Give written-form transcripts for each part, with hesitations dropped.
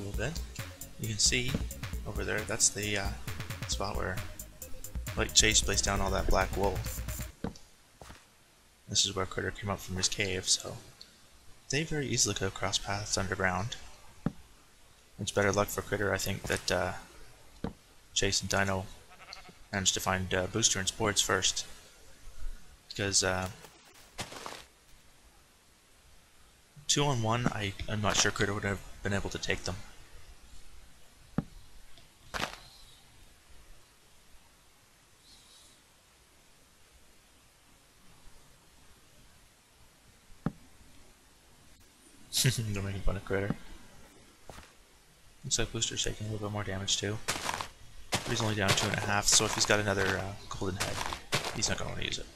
little bit. You can see over there, that's the spot where LightChase placed down all that black wool. This is where Critter came up from his cave, so they very easily could have crossed paths underground. It's better luck for Critter, I think, that Chase and Dino managed to find Booster and Sports first. Because 2-on-1, I'm not sure Critter would have been able to take them. They're making fun of Critter. Looks like Booster's taking a little bit more damage too. But he's only down 2.5, so if he's got another golden head, he's not going to want to use it.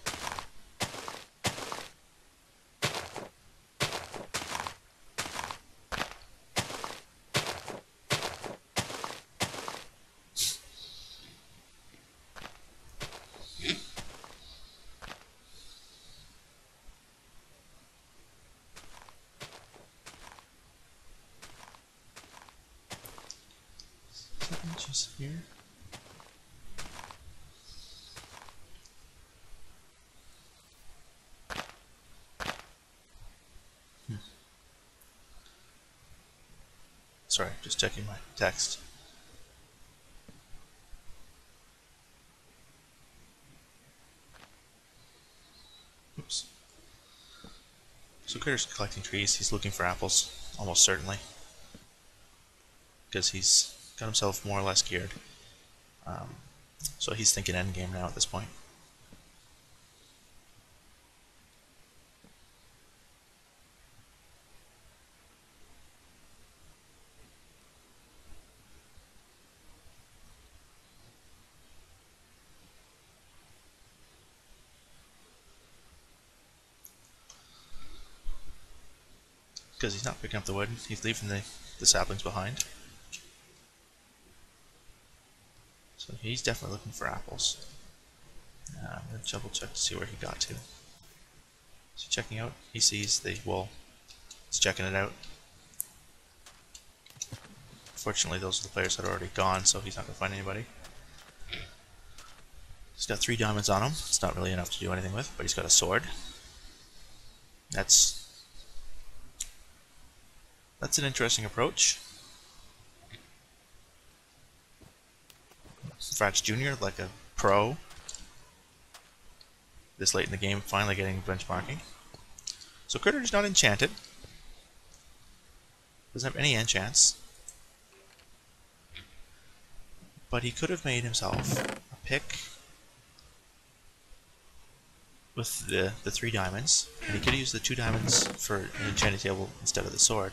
Just here. Sorry, just checking my text. Oops. So Critter's collecting trees. He's looking for apples, almost certainly, because he's got himself more or less geared. So he's thinking endgame now at this point. Because he's not picking up the wood, he's leaving the saplings behind. So he's definitely looking for apples. I'm going to double check to see where he got to. Is he checking out? He sees the wool. He's checking it out. Fortunately, those are the players that are already gone, so he's not going to find anybody. He's got 3 diamonds on him. It's not really enough to do anything with, but he's got a sword. That's an interesting approach. Frats Jr., like a pro, this late in the game, finally getting benchmarking. So Critter's not enchanted. Doesn't have any enchants. But he could have made himself a pick with the 3 diamonds, and he could have used the 2 diamonds for an enchanting table instead of the sword.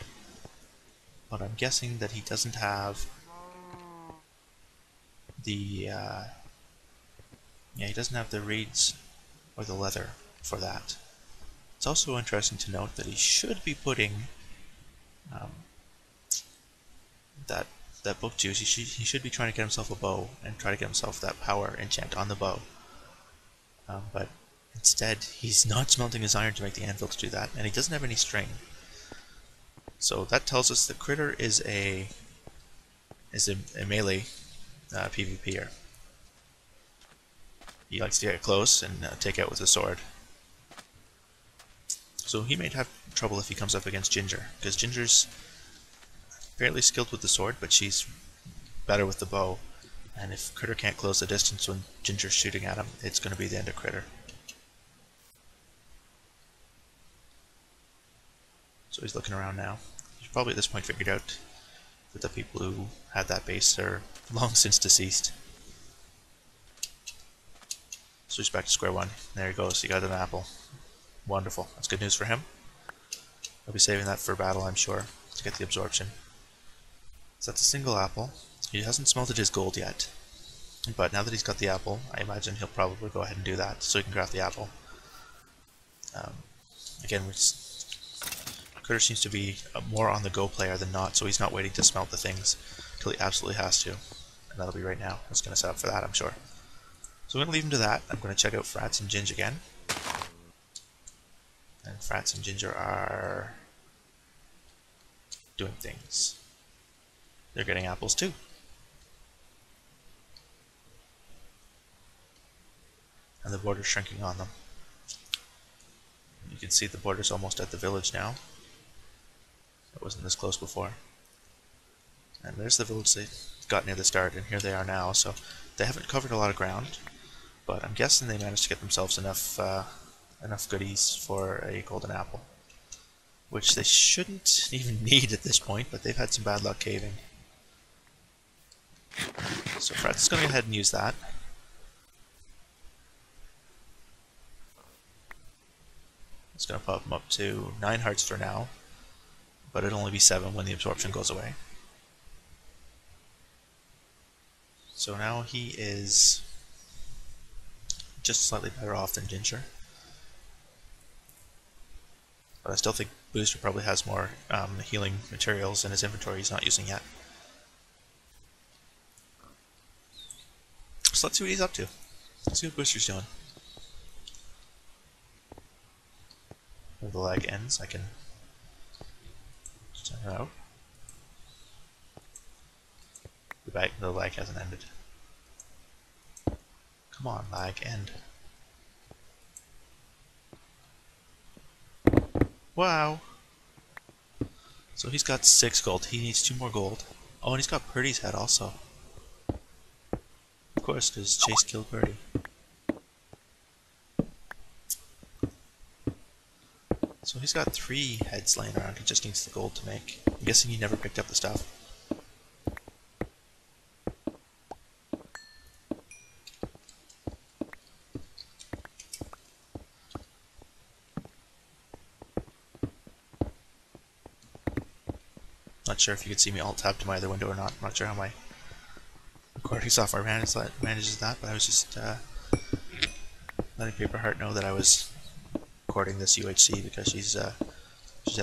But I'm guessing that he doesn't have the he doesn't have the reeds or the leather for that. It's also interesting to note that he should be putting that book juice. He should be trying to get himself a bow and try to get himself that power enchant on the bow. But instead, he's not smelting his iron to make the anvil to do that, and he doesn't have any string. So that tells us that Critter is a melee PvPer. He likes to get close and take out with a sword. So he may have trouble if he comes up against Ginger, because Ginger's fairly skilled with the sword, but she's better with the bow. And if Critter can't close the distance when Ginger's shooting at him, it's going to be the end of Critter. So he's looking around now. He's probably at this point figured out that the people who had that base are long since deceased. So he's back to square one. There he goes, he got an apple. Wonderful, that's good news for him. He'll be saving that for battle, I'm sure, to get the absorption. So that's a single apple. He hasn't smelted his gold yet. But now that he's got the apple, I imagine he'll probably go ahead and do that, so he can craft the apple. Again, Critter seems to be more on the go player than not, so he's not waiting to smelt the things until he absolutely has to. And that'll be right now. It's going to set up for that, I'm sure. So I'm going to leave him to that. I'm going to check out Frats and Ginger again. And Frats and Ginger are doing things. they're getting apples too. And the border's shrinking on them. You can see the border's almost at the village now. It wasn't this close before. And there's the village they got near the start, and here they are now. So they haven't covered a lot of ground, but I'm guessing they managed to get themselves enough goodies for a golden apple, which they shouldn't even need at this point, but they've had some bad luck caving. So Fred's going to go ahead and use that. It's going to pop him up to 9 hearts for now, but it'll only be 7 when the absorption goes away. So now he is just slightly better off than Ginger. But I still think Booster probably has more healing materials in his inventory he's not using yet. So let's see what he's up to. Let's see what Booster's doing. Where the lag ends, I can check it out. The lag hasn't ended. Come on, lag, end. Wow! So he's got 6 gold. He needs 2 more gold. Oh, and he's got Perdy's head also. Of course, because Chase killed Perdy. So he's got 3 heads laying around. He just needs the gold to make. I'm guessing he never picked up the stuff. Not sure if you could see me alt-tab to my other window or not. I'm not sure how my recording software manages that, but I was just letting Paperheart know that I was recording this UHC because she's out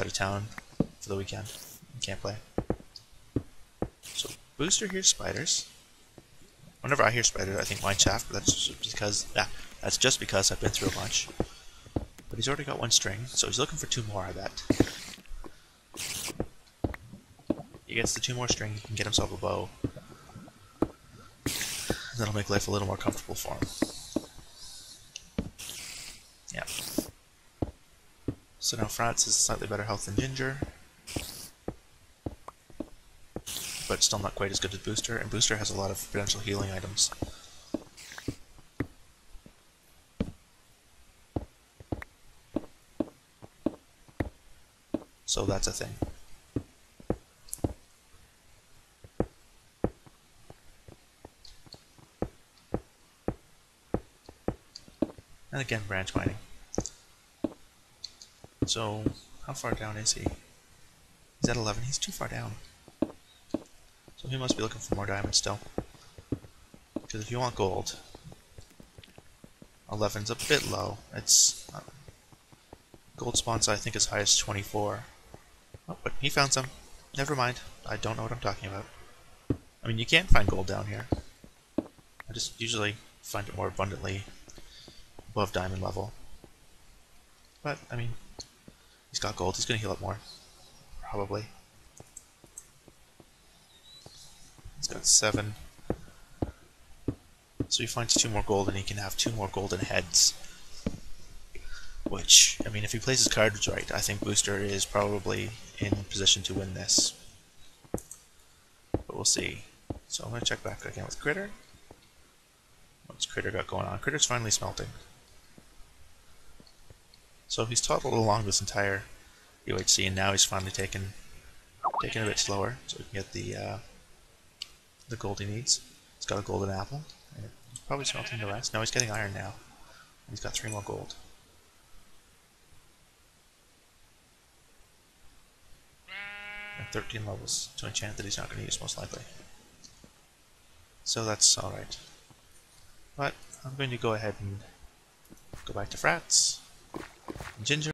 of town for the weekend and can't play. So Booster hears spiders. Whenever I hear spiders, I think mineshaft, but that's just because I've been through a bunch. But he's already got 1 string, so he's looking for 2 more, I bet. He gets the 2 more string, he can get himself a bow. And that'll make life a little more comfortable for him. Yeah. So now Frats has slightly better health than Ginger, but still not quite as good as Booster, and Booster has a lot of potential healing items. So that's a thing. And again, branch mining. So, how far down is he? He's at 11. He's too far down. So he must be looking for more diamonds still. Because if you want gold, 11's a bit low. It's gold spawns I think as high as 24. Oh, but he found some. Never mind. I don't know what I'm talking about. I mean, you can find gold down here. I just usually find it more abundantly above diamond level. But, I mean, he's got gold. He's going to heal up more. Probably. He's got 7. So he finds 2 more gold and he can have 2 more golden heads. Which, I mean, if he plays his cards right, I think Booster is probably in position to win this. But we'll see. So I'm going to check back again with Critter. What's Critter got going on? Critter's finally smelting. So he's toddled along this entire UHC, and now he's finally taken a bit slower, so we can get the gold he needs. He's got a golden apple, and he's probably smelting the rest. No, he's getting iron now. And he's got 3 more gold. And 13 levels to enchant that he's not going to use, most likely. So that's alright. But I'm going to go ahead and go back to Frats. Ginger.